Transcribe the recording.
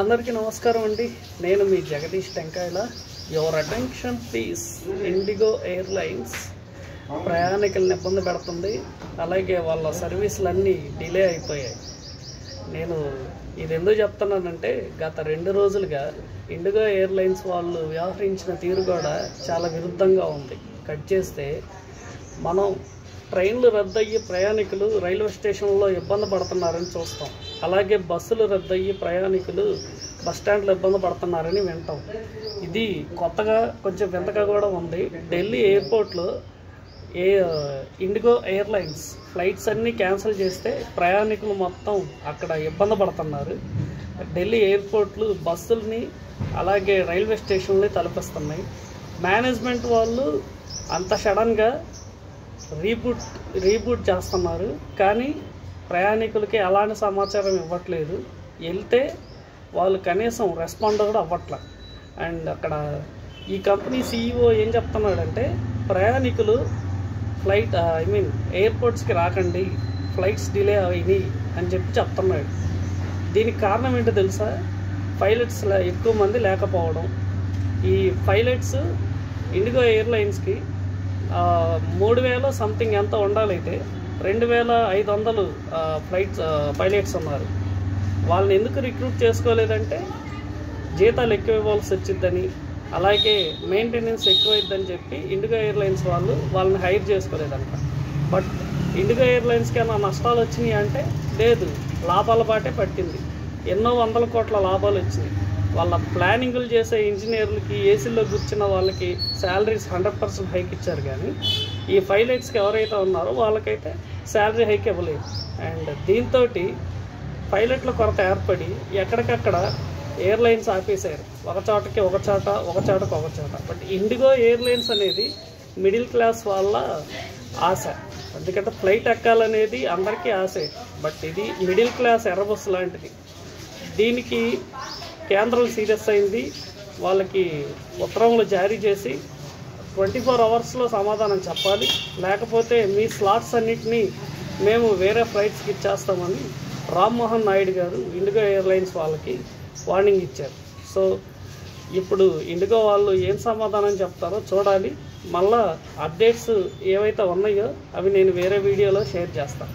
అందరికీ నమస్కారం అండి. నేను మీ జగదీష్ టెంకాయల. Your attention please. IndiGo airlines ప్రయాణికులను ఇబ్బంది పెడుతుంది, అలాగే వాళ్ళ సర్వీసులన్నీ డిలే అయిపోయాయి. నేను ఇది ఎందుకు చెప్తున్నానంటే, గత 2 రోజులుగా ఇండిగో ఎయిర్లైన్స్ వాళ్ళు వ్యవహరించిన తీరు కూడా చాలా విరుద్ధంగా ఉంది. కట్ చేస్తే మనం ట్రైన్లు రద్దయ్యి ప్రయాణికులు రైల్వే స్టేషన్లో ఇబ్బంది పడుతున్నారని చూస్తాం, అలాగే బస్సులు రద్దయ్యి ప్రయాణికులు బస్టాండ్లో ఇబ్బంది పడుతున్నారని వింటాం. ఇది కొత్తగా కొంచెం వింతగా కూడా ఉంది. ఢిల్లీ ఎయిర్పోర్ట్లో ఇండిగో ఎయిర్లైన్స్ ఫ్లైట్స్ అన్నీ క్యాన్సిల్ చేస్తే ప్రయాణికులు మొత్తం అక్కడ ఇబ్బంది పడుతున్నారు. ఢిల్లీ ఎయిర్పోర్ట్లు బస్సుల్ని అలాగే రైల్వే స్టేషన్లని తలపిస్తున్నాయి. మేనేజ్మెంట్ వాళ్ళు అంత సడన్గా రీబూట్ చేస్తున్నారు, కానీ ప్రయాణికులకి ఎలాంటి సమాచారం ఇవ్వట్లేదు. వెళ్తే వాళ్ళు కనీసం రెస్పాండ్ కూడా అవ్వట్లే. అండ్ అక్కడ ఈ కంపెనీ CEO ఏం చెప్తున్నాడంటే, ప్రయాణికులు ఎయిర్పోర్ట్స్కి రాకండి, ఫ్లైట్స్ డిలే అయినాయి అని చెప్తున్నాడు. దీనికి కారణం ఏంటో తెలుసా? పైలట్స్ ఎక్కువ మంది లేకపోవడం. ఈ పైలట్స్ ఇండిగో ఎయిర్లైన్స్కి 3000 సంథింగ్ ఎంత ఉండాలైతే 2500 పైలట్స్ ఉన్నారు. వాళ్ళని ఎందుకు రిక్రూట్ చేసుకోలేదంటే, జీతాలు ఎక్కువ ఇవ్వాల్సి వచ్చిద్దని, అలాగే మెయింటెనెన్స్ ఎక్కువైద్దని చెప్పి ఇండిగో ఎయిర్లైన్స్ వాళ్ళని హైర్ చేసుకోలేదంట. బట్ ఇండిగో ఎయిర్లైన్స్కి ఏమైనా నష్టాలు వచ్చినాయి అంటే లేదు, లాభాల బాటే పట్టింది. ఎన్నో వందల కోట్ల లాభాలు వచ్చినాయి. వాళ్ళ ప్లానింగులు చేసే ఇంజనీర్లకి, ఏసీలో కూర్చున్న వాళ్ళకి శాలరీస్ 100% హైక్ ఇచ్చారు, కానీ ఈ పైలట్స్కి ఎవరైతే ఉన్నారో వాళ్ళకైతే శాలరీ హైక్ ఇవ్వలేదు. అండ్ దీంతో పైలట్ల కొరత ఏర్పడి ఎక్కడికక్కడ ఎయిర్లైన్స్ ఆపేశారు. ఒక చోటకి ఒక చోట. బట్ ఇండిగో ఎయిర్లైన్స్ అనేది మిడిల్ క్లాస్ వాళ్ళ ఆశ. ఎందుకంటే ఫ్లైట్ ఎక్కాలనేది అందరికీ ఆశే, బట్ ఇది మిడిల్ క్లాస్ ఎర్రబస్సు లాంటిది. దీనికి కేంద్రం సీరియస్ అయింది. వాళ్ళకి ఉత్తర్వులు జారీ చేసి 24 అవర్స్లో సమాధానం చెప్పాలి, లేకపోతే మీ స్లాట్స్ అన్నిటినీ మేము వేరే ఫ్లైట్స్కి ఇచ్చేస్తామని రామ్మోహన్ నాయుడు గారు ఇండిగో ఎయిర్లైన్స్ వాళ్ళకి వార్నింగ్ ఇచ్చారు. సో ఇప్పుడు ఇండిగో వాళ్ళు ఏం సమాధానం చెప్తారో చూడాలి. మళ్ళీ అప్డేట్స్ ఏవైతే ఉన్నాయో అవి నేను వేరే వీడియోలో షేర్ చేస్తాను.